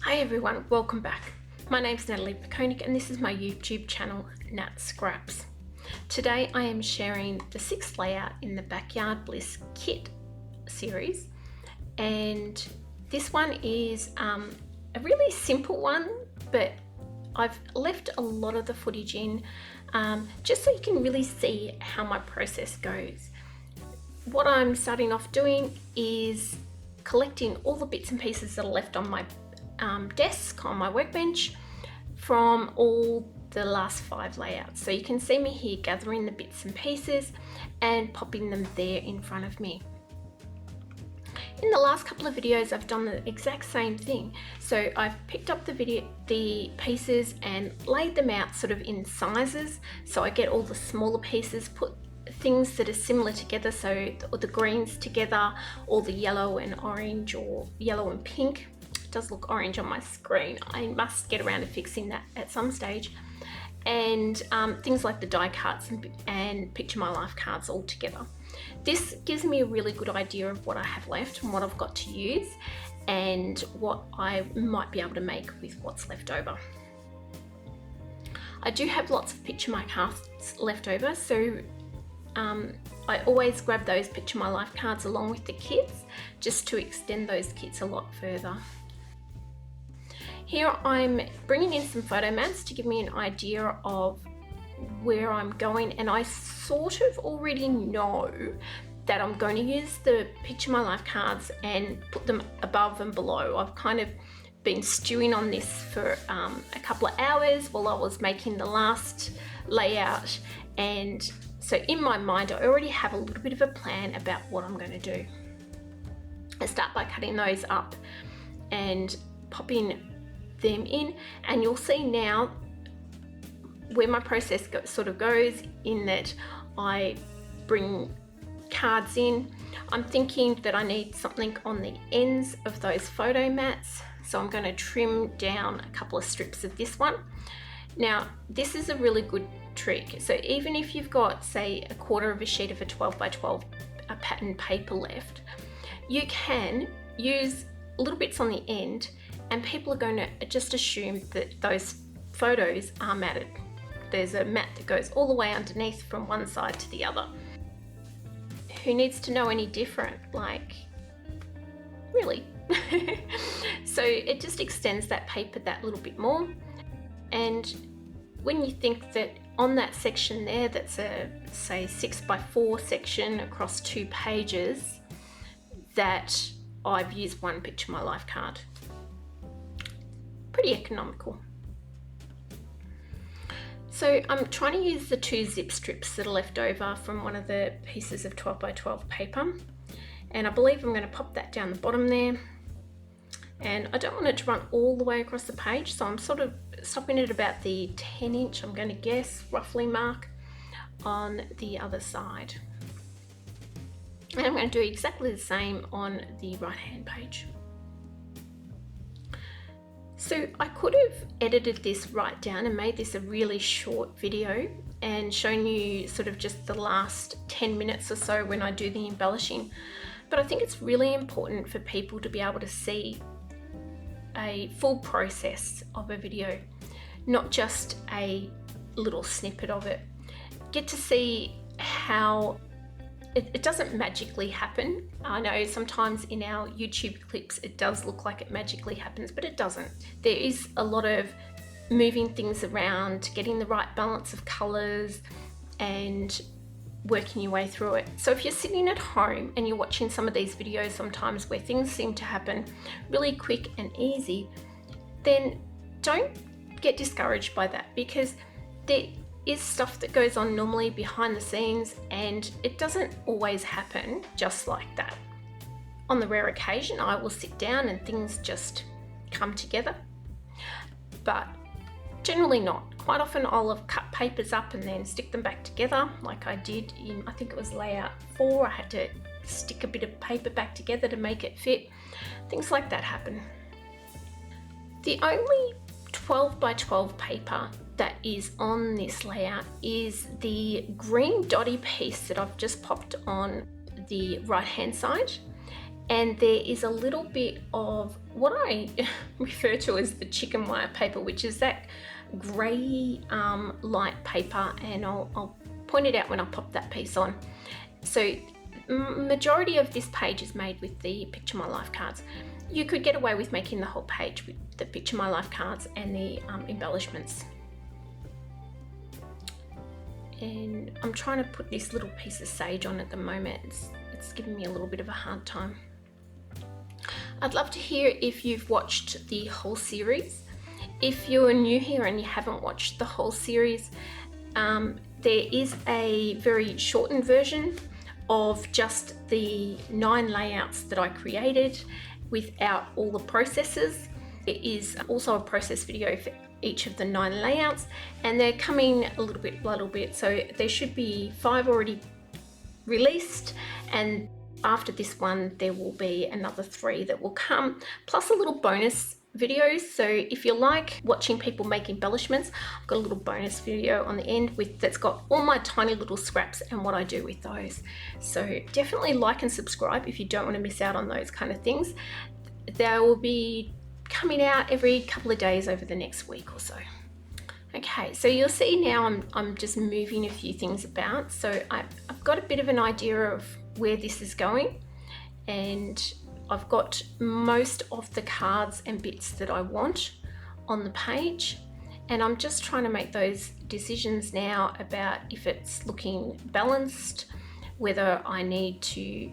Hi everyone, welcome back. My name's Natalie Pekonik and this is my YouTube channel, Nat Scraps. Today I am sharing the 6th layout in the Backyard Bliss kit series, and this one is a really simple one, but I've left a lot of the footage in just so you can really see how my process goes. What I'm starting off doing is collecting all the bits and pieces that are left on my desk, on my workbench, from all the last 5 layouts. So you can see me here gathering the bits and pieces and popping them there in front of me. In the last couple of videos I've done the exact same thing. So I've picked up the pieces and laid them out sort of in sizes, so I get all the smaller pieces, put things that are similar together, so the greens together, or the yellow and orange, or yellow and pink. It does look orange on my screen. I must get around to fixing that at some stage. And things like the die cuts and picture my life cards all together. This gives me a really good idea of what I have left and what I've got to use and what I might be able to make with what's left over. I do have lots of picture my cards left over, so I always grab those picture my life cards along with the kits just to extend those kits a lot further. Here I'm bringing in some photo mats to give me an idea of where I'm going, and I sort of already know that I'm going to use the picture my life cards and put them above and below. I've kind of been stewing on this for a couple of hours while I was making the last layout, and so in my mind I already have a little bit of a plan about what I'm going to do. I start by cutting those up and popping them in, and you'll see now where my process sort of goes, in that I bring cards in. I'm thinking that I need something on the ends of those photo mats, so I'm going to trim down a couple of strips of this one. Now this is a really good trick, so even if you've got, say, a quarter of a sheet of a 12 by 12 pattern paper left, you can use little bits on the end, and people are going to just assume that those photos are matted. There's a mat that goes all the way underneath from one side to the other. Who needs to know any different? Like, really? So it just extends that paper that little bit more. And when you think that on that section there, that's a, say, 6 by 4 section across 2 pages, that I've used one picture my life card. Pretty economical. So I'm trying to use the 2 zip strips that are left over from one of the pieces of 12 by 12 paper, and I believe I'm going to pop that down the bottom there. And I don't want it to run all the way across the page, so I'm sort of stopping at about the 10-inch, I'm going to guess, roughly mark on the other side. And I'm going to do exactly the same on the right hand page. So I could have edited this right down and made this a really short video and shown you sort of just the last 10 minutes or so when I do the embellishing, but I think it's really important for people to be able to see a full process of a video, not just a little snippet of it. Get to see how it doesn't magically happen. I know sometimes in our YouTube clips it does look like it magically happens, but it doesn't. There is a lot of moving things around, getting the right balance of colors and working your way through it. So if you're sitting at home and you're watching some of these videos sometimes where things seem to happen really quick and easy, then don't get discouraged by that, because there is stuff that goes on normally behind the scenes and it doesn't always happen just like that. On the rare occasion I will sit down and things just come together, but generally not. Quite often I'll have cut papers up and then stick them back together, like I did in, I think it was layout 4. I had to stick a bit of paper back together to make it fit. Things like that happen. The only 12 by 12 paper that is on this layout is the green dotty piece that I've just popped on the right hand side, and there is a little bit of what I refer to as the chicken wire paper, which is that grey light paper, and I'll point it out when I pop that piece on. So majority of this page is made with the Picture My Life cards. You could get away with making the whole page with the Picture My Life cards and the embellishments. And I'm trying to put this little piece of sage on at the moment. It's giving me a little bit of a hard time. I'd love to hear if you've watched the whole series. If you're new here and you haven't watched the whole series, there is a very shortened version of just the 9 layouts that I created without all the processes. There is also a process video for each of the 9 layouts, and they're coming a little bit, so there should be 5 already released, and after this one there will be another 3 that will come, plus a little bonus videos. So if you like watching people make embellishments, I've got a little bonus video on the end that's got all my tiny little scraps and what I do with those. So definitely like and subscribe if you don't want to miss out on those kind of things. They will be coming out every couple of days over the next week or so. Okay, so you'll see now I'm just moving a few things about. So I've got a bit of an idea of where this is going, and I've got most of the cards and bits that I want on the page, and I'm just trying to make those decisions now about if it's looking balanced, whether I need to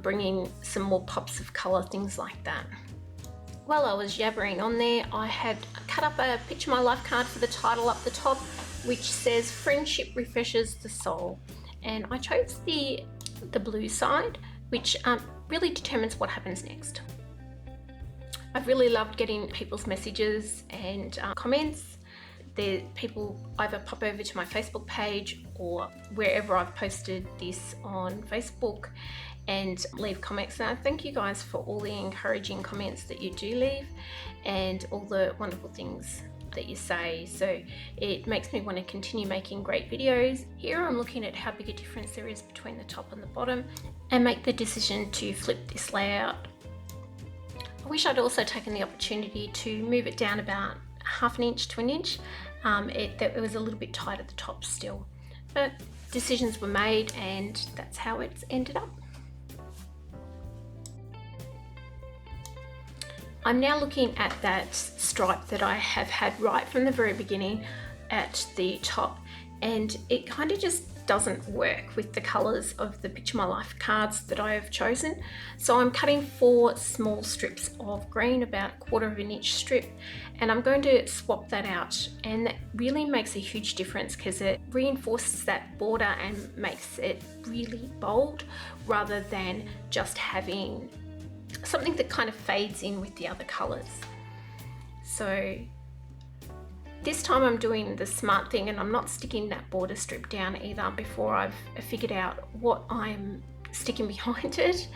bring in some more pops of colour, things like that. While I was yabbering on there, I had cut up a Picture My Life card for the title up the top, which says Friendship Refreshes the Soul, and I chose the blue side, which really determines what happens next. I've really loved getting people's messages and comments. People either pop over to my Facebook page or wherever I've posted this on Facebook and leave comments. And I thank you guys for all the encouraging comments that you do leave and all the wonderful things that you say. So it makes me want to continue making great videos. Here I'm looking at how big a difference there is between the top and the bottom and make the decision to flip this layout. I wish I'd also taken the opportunity to move it down about 1/2 inch to 1 inch. It was a little bit tight at the top still, but decisions were made and that's how it's ended up. I'm now looking at that stripe that I have had right from the very beginning at the top, and it kind of just doesn't work with the colors of the Picture My Life cards that I have chosen. So I'm cutting 4 small strips of green, about 1/4 inch strip, and I'm going to swap that out, and that really makes a huge difference because it reinforces that border and makes it really bold rather than just having something that kind of fades in with the other colors. So this time I'm doing the smart thing and I'm not sticking that border strip down either before I've figured out what I'm sticking behind it.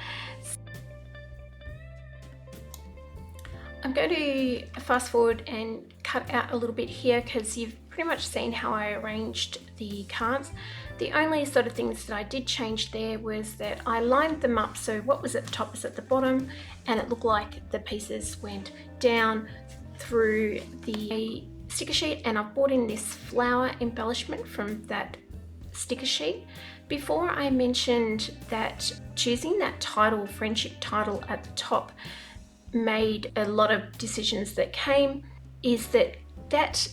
I'm going to fast forward and cut out a little bit here because you've pretty much seen how I arranged the cards. The only sort of things that I did change there was that I lined them up so what was at the top is at the bottom, and it looked like the pieces went down through the sticker sheet, and I've brought in this flower embellishment from that sticker sheet. Before I mentioned that choosing that title, friendship title at the top, made a lot of decisions that came, is that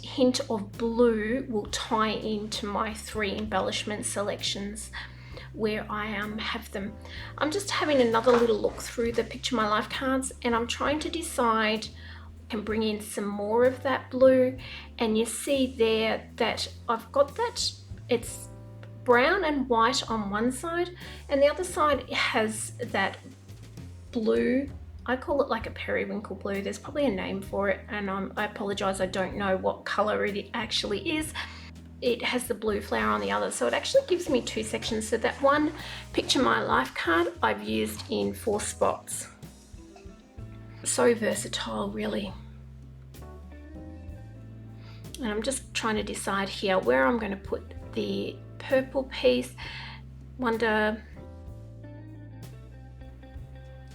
hint of blue will tie into my 3 embellishment selections where I have them. I'm just having another little look through the Picture My Life cards, and I'm trying to decide I can bring in some more of that blue, and you see there that I've got that it's brown and white on one side, and the other side has that blue. I call it like a periwinkle blue. There's probably a name for it, and I apologize, I don't know what color it actually is. It has the blue flower on the other, so it actually gives me 2 sections. So that one Picture My Life card I've used in 4 spots. So versatile, really. And I'm just trying to decide here where I'm going to put the purple piece.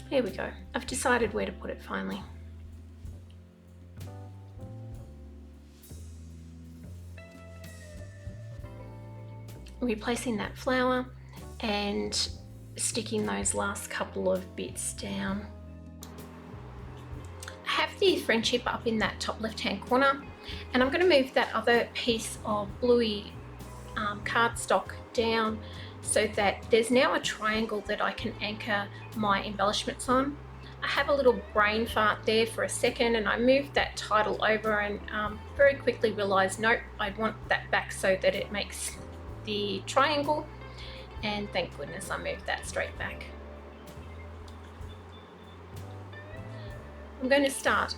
Here we go. I've decided where to put it finally. Replacing that flower and sticking those last couple of bits down. I have the friendship up in that top left hand corner, and I'm going to move that other piece of bluey cardstock down so that there's now a triangle that I can anchor my embellishments on. I have a little brain fart there for a second, and I moved that title over and very quickly realized, nope, I want that back so that it makes the triangle, and thank goodness I moved that straight back. I'm going to start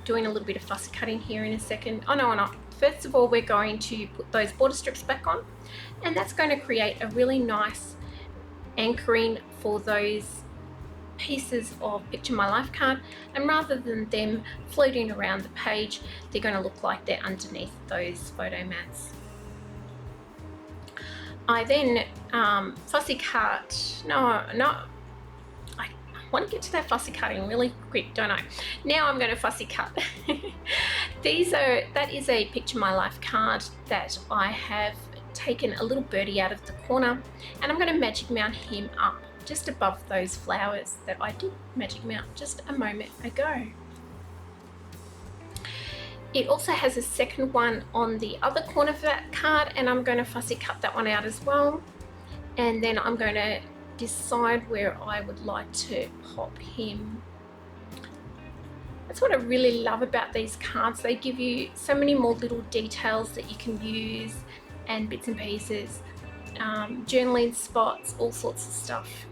doing a little bit of fussy cutting here in a second. Oh no, we're not. First of all, we're going to put those border strips back on, and that's going to create a really nice anchoring for those pieces of Picture My Life card, and rather than them floating around the page, they're going to look like they're underneath those photo mats. I then fussy cut, I want to get to that fussy cutting really quick, don't I? Now I'm going to fussy cut. That is a Picture My Life card that I have taken a little birdie out of the corner, and I'm going to magic mount him up just above those flowers that I did magic mount just a moment ago. It also has a second one on the other corner of that card, and I'm going to fussy cut that one out as well. And then I'm going to decide where I would like to pop him. That's what I really love about these cards. They give you so many more little details that you can use, and bits and pieces, journaling spots, all sorts of stuff.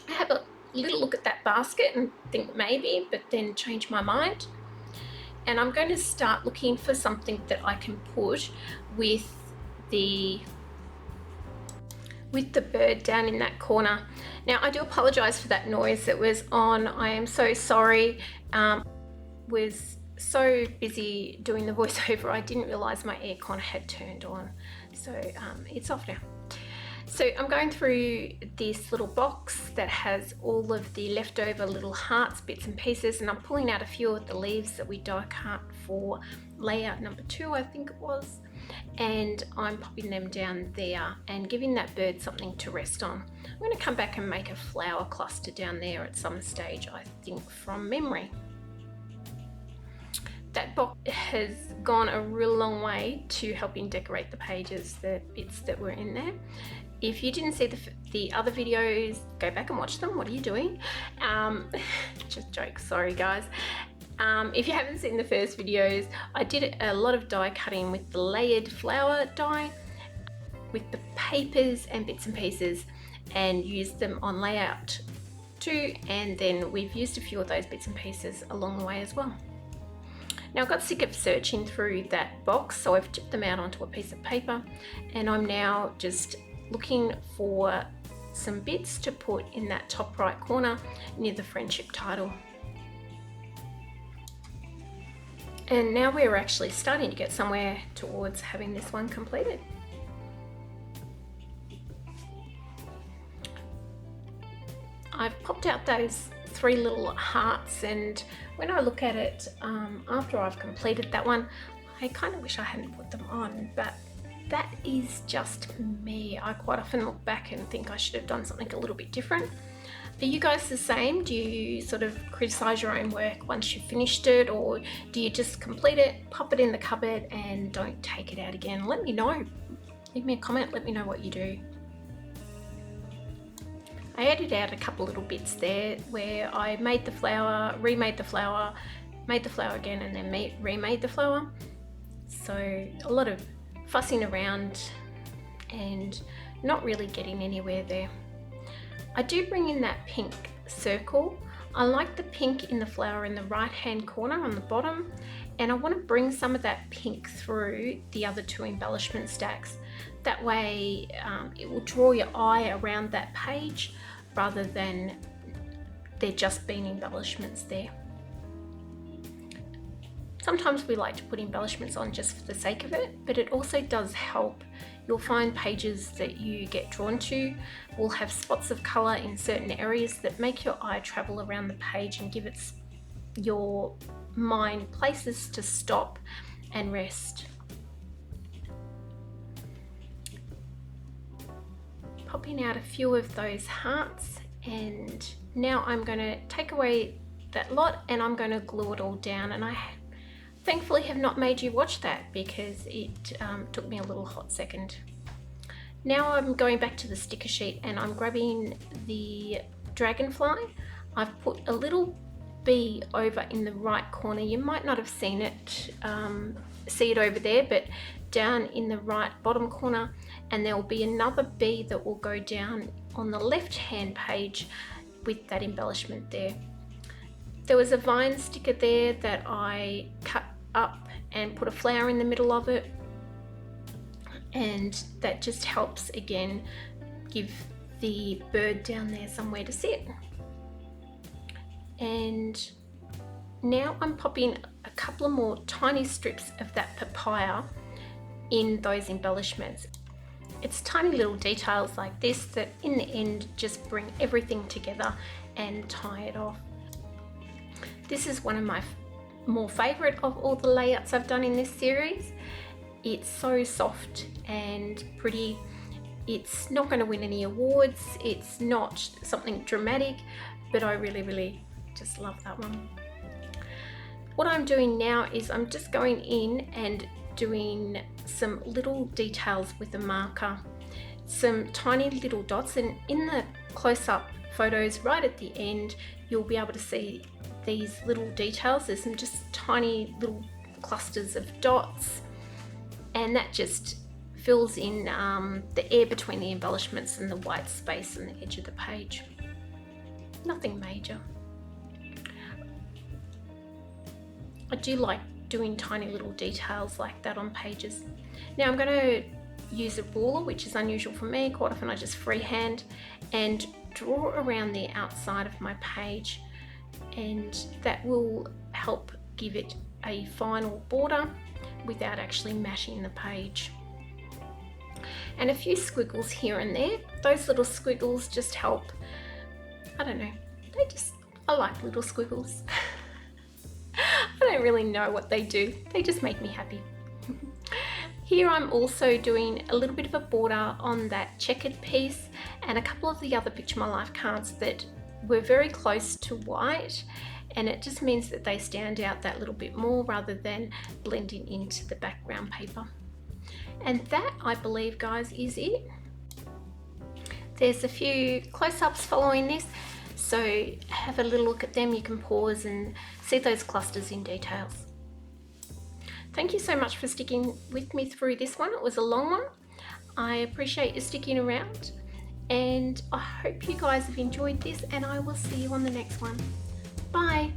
I have a little look at that basket and think maybe, but then change my mind. And I'm going to start looking for something that I can put with the bird down in that corner. Now I do apologize for that noise that was on. I am so sorry. Was so busy doing the voiceover, I didn't realize my aircon had turned on. So it's off now. So I'm going through this little box that has all of the leftover little hearts, bits and pieces, and I'm pulling out a few of the leaves that we die cut for layout number 2, I think it was, and I'm popping them down there and giving that bird something to rest on. I'm going to come back and make a flower cluster down there at some stage, I think from memory. That box has gone a real long way to helping decorate the pages, the bits that were in there. If you didn't see the other videos, go back and watch them. What are you doing? Just jokes, sorry guys. If you haven't seen the first videos, I did a lot of die cutting with the layered flower die, with the papers and bits and pieces, and used them on layout 2, and then we've used a few of those bits and pieces along the way as well. Now I got sick of searching through that box, so I've tipped them out onto a piece of paper, and I'm now just looking for some bits to put in that top right corner near the friendship title. And now we're actually starting to get somewhere towards having this one completed. I've popped out those 3 little hearts, and when I look at it after I've completed that one, I kind of wish I hadn't put them on, but that is just me. I quite often look back and think I should have done something a little bit different. Are you guys the same? Do you sort of criticize your own work once you've finished it, or do you just complete it, pop it in the cupboard and don't take it out again? Let me know. Leave me a comment, let me know what you do. I added out a couple little bits there where I made the flower, remade the flower, made the flower again, and then remade the flower. So a lot of fussing around and not really getting anywhere there. I do bring in that pink circle. I like the pink in the flower in the right hand corner on the bottom, and I want to bring some of that pink through the other 2 embellishment stacks. That way it will draw your eye around that page rather than there just being embellishments there. Sometimes we like to put embellishments on just for the sake of it, but it also does help. You'll find pages that you get drawn to will have spots of colour in certain areas that make your eye travel around the page and give your mind places to stop and rest. Popping out a few of those hearts, and now I'm going to take away that lot and I'm going to glue it all down, and I thankfully have not made you watch that because it took me a little hot second. Now I'm going back to the sticker sheet and I'm grabbing the dragonfly. I've put a little bee over in the right corner. You might not have seen it, see it over there, but down in the right bottom corner, and there will be another bee that will go down on the left hand page with that embellishment there. There was a vine sticker there that I cut up and put a flower in the middle of it, and that just helps again give the bird down there somewhere to sit. And now I'm popping a couple of more tiny strips of that papaya in those embellishments. It's tiny little details like this that in the end just bring everything together and tie it off. This is one of my more favourite of all the layouts I've done in this series. It's so soft and pretty. It's not going to win any awards. It's not something dramatic, but I really just love that one. What I'm doing now is I'm just going in and doing some little details with a marker, some tiny little dots, and in the close-up photos right at the end you'll be able to see these little details. There's some just tiny little clusters of dots, and that just fills in the air between the embellishments and the white space on the edge of the page. Nothing major. I do like doing tiny little details like that on pages. Now I'm going to use a ruler, which is unusual for me. Quite often I just freehand and draw around the outside of my page, and that will help give it a final border without actually mashing the page. And a few squiggles here and there. Those little squiggles just help, I don't know, I like little squiggles. I don't really know what they do, they just make me happy. Here I'm also doing a little bit of a border on that checkered piece and a couple of the other Picture My Life cards that were very close to white, and it just means that they stand out that little bit more rather than blending into the background paper. And that, I believe, guys, is it. There's a few close-ups following this, so have a little look at them. You can pause and see those clusters in details. Thank you so much for sticking with me through this one. It was a long one. I appreciate you sticking around, and I hope you guys have enjoyed this, and I will see you on the next one. Bye.